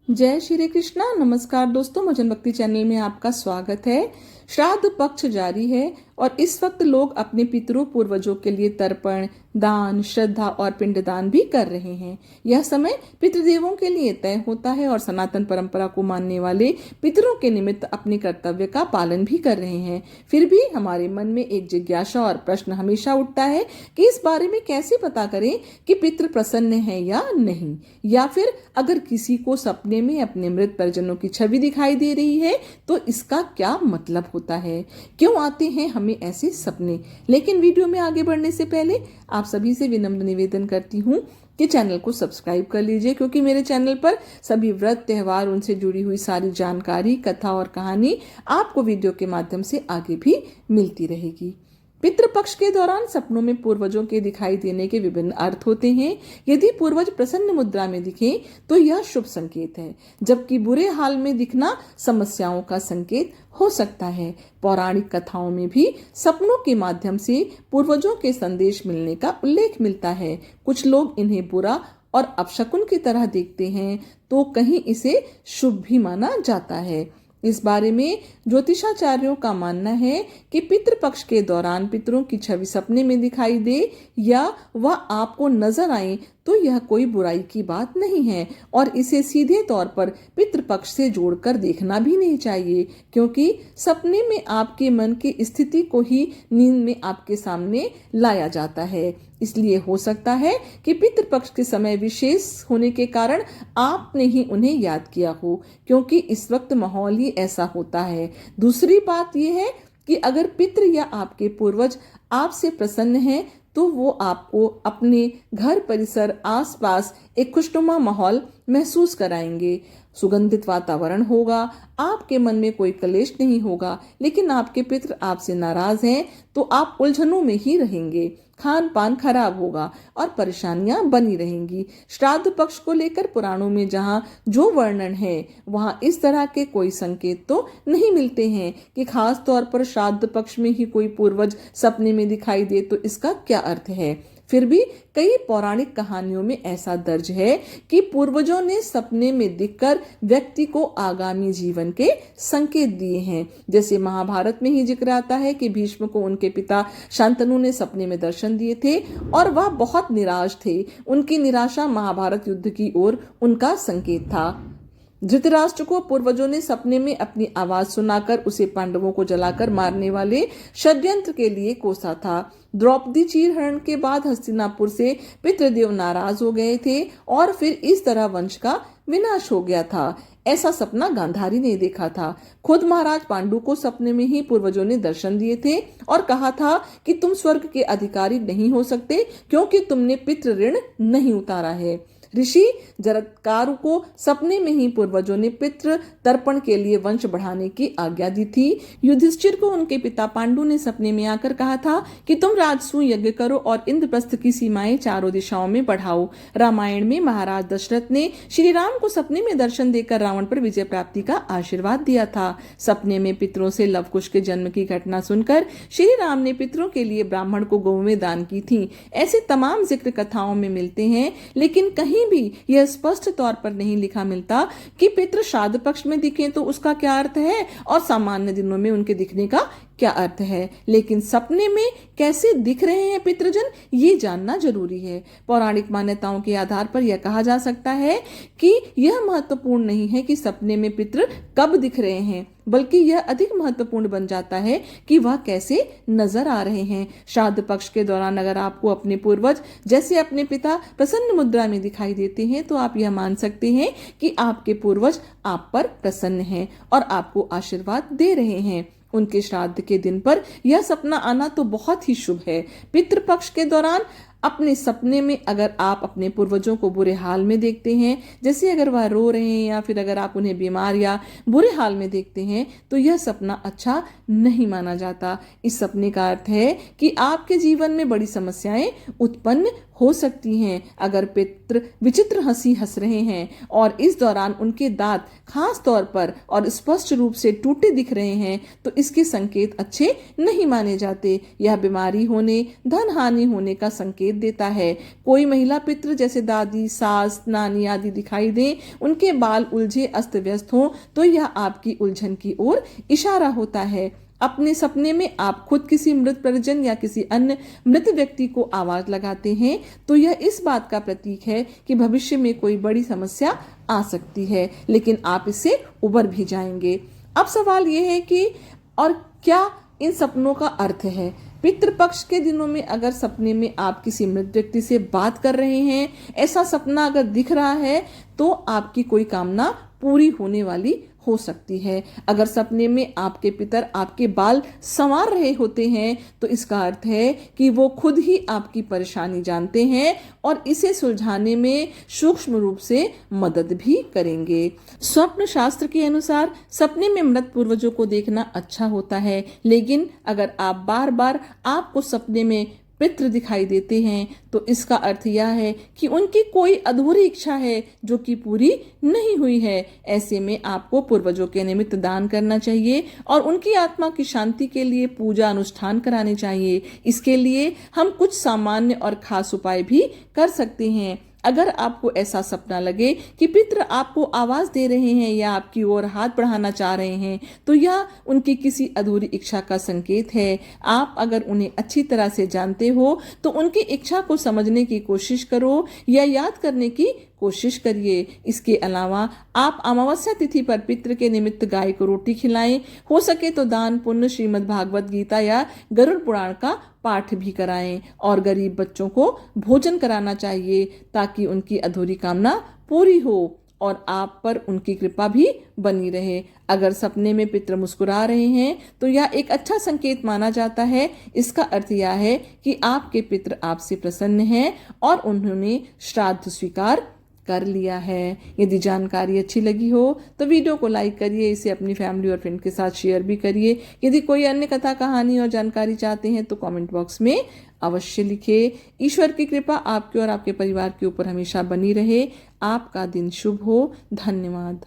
जय श्री कृष्णा। नमस्कार दोस्तों, भजन भक्ति चैनल में आपका स्वागत है। श्राद्ध पक्ष जारी है और इस वक्त लोग अपने पितरों पूर्वजों के लिए तर्पण, दान, श्रद्धा और पिंडदान भी कर रहे हैं। यह समय पितृदेवों के लिए तय होता है और सनातन परंपरा को मानने वाले पितरों के निमित्त अपने कर्तव्य का पालन भी कर रहे हैं। फिर भी हमारे मन में एक जिज्ञासा और प्रश्न हमेशा उठता है कि इस बारे में कैसे पता करें कि पितृ प्रसन्न है या नहीं, या फिर अगर किसी को सपने में अपने मृत परिजनों की छवि दिखाई दे रही है तो इसका क्या मतलब होता है, क्यों आते हैं हमें ऐसे सपने। लेकिन वीडियो में आगे बढ़ने से पहले आप सभी से विनम्र निवेदन करती हूँ कि चैनल को सब्सक्राइब कर लीजिए, क्योंकि मेरे चैनल पर सभी व्रत, त्योहार, उनसे जुड़ी हुई सारी जानकारी, कथा और कहानी आपको वीडियो के माध्यम से आगे भी मिलती रहेगी। पितृपक्ष के दौरान सपनों में पूर्वजों के दिखाई देने के विभिन्न अर्थ होते हैं। यदि पूर्वज प्रसन्न मुद्रा में दिखें तो यह शुभ संकेत है, जबकि बुरे हाल में दिखना समस्याओं का संकेत हो सकता है। पौराणिक कथाओं में भी सपनों के माध्यम से पूर्वजों के संदेश मिलने का उल्लेख मिलता है। कुछ लोग इन्हें बुरा और अपशकुन की तरह देखते हैं तो कहीं इसे शुभ भी माना जाता है। इस बारे में ज्योतिषाचार्यों का मानना है कि पितृपक्ष के दौरान पितरों की छवि सपने में दिखाई दे या वह आपको नजर आए तो यह कोई बुराई की बात नहीं है और इसे सीधे तौर पर पितृपक्ष से जोड़कर देखना भी नहीं चाहिए, क्योंकि सपने में आपके मन की स्थिति को ही नींद में आपके सामने लाया जाता है। इसलिए हो सकता है कि पितृपक्ष के समय विशेष होने के कारण आपने ही उन्हें याद किया हो, क्योंकि इस वक्त माहौल ही ऐसा होता है। दूसरी बात यह है कि अगर पितृ या आपके पूर्वज आपसे प्रसन्न हैं तो वो आपको अपने घर परिसर आसपास एक खुशनुमा माहौल महसूस कराएंगे। सुगंधित वातावरण होगा, आपके मन में कोई कलेश नहीं होगा। लेकिन आपके पितृ आपसे नाराज हैं तो आप उलझनों में ही रहेंगे, खान पान खराब होगा और परेशानियां बनी रहेंगी। श्राद्ध पक्ष को लेकर पुराणों में जहां जो वर्णन है वहां इस तरह के कोई संकेत तो नहीं मिलते हैं कि खास तौर पर श्राद्ध पक्ष में ही कोई पूर्वज सपने में दिखाई दे तो इसका क्या अर्थ है। फिर भी कई पौराणिक कहानियों में ऐसा दर्ज है कि पूर्वजों ने सपने में दिखकर व्यक्ति को आगामी जीवन के संकेत दिए हैं। जैसे महाभारत में ही जिक्र आता है कि भीष्म को उनके पिता शांतनु ने सपने में दर्शन दिए थे और वह बहुत निराश थे। उनकी निराशा महाभारत युद्ध की ओर उनका संकेत था। धृतराष्ट्र को पूर्वजों ने सपने में अपनी आवाज सुनाकर उसे पांडवों को जलाकर मारने वाले षड्यंत्र के लिए कोसा था। द्रौपदी चीरहरण के बाद हस्तिनापुर से पितृदेव नाराज हो गए थे और फिर इस तरह वंश का विनाश हो गया था। ऐसा सपना गांधारी ने देखा था। खुद महाराज पांडु को सपने में ही पूर्वजों ने दर्शन दिए थे और कहा था कि तुम स्वर्ग के अधिकारी नहीं हो सकते क्योंकि तुमने पितृ ऋण नहीं उतारा है। ऋषि जरत्कारु को सपने में ही पूर्वजों ने पितृ तर्पण के लिए वंश बढ़ाने की आज्ञा दी थी। युधिष्ठिर को उनके पिता पांडु ने सपने में आकर कहा था कि तुम राजसूय यज्ञ करो और इंद्रप्रस्थ की सीमाएं चारों दिशाओं में बढ़ाओ। रामायण में महाराज दशरथ ने श्री राम को सपने में दर्शन देकर रावण पर विजय प्राप्ति का आशीर्वाद दिया था। सपने में पितरों से लवकुश के जन्म की घटना सुनकर श्री राम ने पितरों के लिए ब्राह्मण को गौवें दान की थी। ऐसे तमाम जिक्र कथाओं में मिलते हैं, लेकिन कहीं भी यह स्पष्ट तौर पर नहीं लिखा मिलता कि पितृ श्राद्ध पक्ष में दिखें तो उसका क्या अर्थ है और सामान्य दिनों में उनके दिखने का क्या अर्थ है। लेकिन सपने में कैसे दिख रहे हैं पितृजन, ये जानना जरूरी है। पौराणिक मान्यताओं के आधार पर यह कहा जा सकता है कि यह महत्वपूर्ण नहीं है कि सपने में पितृ कब दिख रहे हैं, बल्कि यह अधिक महत्वपूर्ण बन जाता है कि वह कैसे नजर आ रहे हैं। श्राद्ध पक्ष के दौरान अगर आपको अपने पूर्वज जैसे अपने पिता प्रसन्न मुद्रा में दिखाई देते हैं तो आप यह मान सकते हैं कि आपके पूर्वज आप पर प्रसन्न हैं और आपको आशीर्वाद दे रहे हैं। उनके श्राद्ध के दिन पर यह सपना आना तो बहुत ही शुभ है। पितृपक्ष के दौरान अपने सपने में अगर आप अपने पूर्वजों को बुरे हाल में देखते हैं, जैसे अगर वह रो रहे हैं या फिर अगर आप उन्हें बीमार या बुरे हाल में देखते हैं, तो यह सपना अच्छा नहीं माना जाता। इस सपने का अर्थ है कि आपके जीवन में बड़ी समस्याएं उत्पन्न हो सकती हैं। अगर पितृ विचित्र हंसी हंस रहे हैं और इस दौरान उनके दांत खास तौर पर और स्पष्ट रूप से टूटे दिख रहे हैं तो इसके संकेत अच्छे नहीं माने जाते। यह बीमारी होने, धन हानि होने का संकेत संकेत देता है। कोई महिला पितृ जैसे दादी, सास, नानी आदि दिखाई दे, उनके बाल उलझे अस्त व्यस्त हो, तो यह आपकी उलझन की ओर इशारा होता है। अपने सपने में आप खुद किसी मृत परिजन या किसी अन्य मृत व्यक्ति को आवाज लगाते हैं, तो यह इस बात का प्रतीक है कि भविष्य में कोई बड़ी समस्या आ सकती है, लेकिन आप इससे उबर भी जाएंगे। अब सवाल यह है कि और क्या इन सपनों का अर्थ है? पितृपक्ष के दिनों में अगर सपने में आप किसी मृत व्यक्ति से बात कर रहे हैं, ऐसा सपना अगर दिख रहा है, तो आपकी कोई कामना पूरी होने वाली हो सकती है। अगर सपने में आपके पितर आपके बाल संवार रहे होते हैं, तो इसका अर्थ है कि वो खुद ही आपकी परेशानी जानते हैं और इसे सुलझाने में सूक्ष्म रूप से मदद भी करेंगे। स्वप्न शास्त्र के अनुसार सपने में मृत पूर्वजों को देखना अच्छा होता है, लेकिन अगर आप बार बार आपको सपने में पितृ दिखाई देते हैं, तो इसका अर्थ यह है कि उनकी कोई अधूरी इच्छा है जो कि पूरी नहीं हुई है। ऐसे में आपको पूर्वजों के निमित्त दान करना चाहिए और उनकी आत्मा की शांति के लिए पूजा अनुष्ठान कराने चाहिए। इसके लिए हम कुछ सामान्य और खास उपाय भी कर सकते हैं। अगर आपको ऐसा सपना लगे कि पितृ आपको आवाज दे रहे हैं या आपकी ओर हाथ बढ़ाना चाह रहे हैं, तो यह उनकी किसी अधूरी इच्छा का संकेत है। आप अगर उन्हें अच्छी तरह से जानते हो, तो उनकी इच्छा को समझने की कोशिश करो या याद करने की कोशिश करिए। इसके अलावा आप अमावस्या तिथि पर पितृ के निमित्त गाय को रोटी खिलाएं। हो सके तो दान पुण्य, श्रीमद् भागवत गीता या गरुड़ पुराण का पाठ भी कराएं और गरीब बच्चों को भोजन कराना चाहिए, ताकि उनकी अधूरी कामना पूरी हो और आप पर उनकी कृपा भी बनी रहे। अगर सपने में पितृ मुस्कुरा रहे हैं, तो यह एक अच्छा संकेत माना जाता है। इसका अर्थ यह है कि आपके पितृ आपसे प्रसन्न हैं और उन्होंने श्राद्ध स्वीकार कर लिया है। यदि जानकारी अच्छी लगी हो तो वीडियो को लाइक करिए, इसे अपनी फैमिली और फ्रेंड के साथ शेयर भी करिए। यदि कोई अन्य कथा, कहानी और जानकारी चाहते हैं तो कमेंट बॉक्स में अवश्य लिखिए। ईश्वर की कृपा आपके और आपके परिवार के ऊपर हमेशा बनी रहे। आपका दिन शुभ हो। धन्यवाद।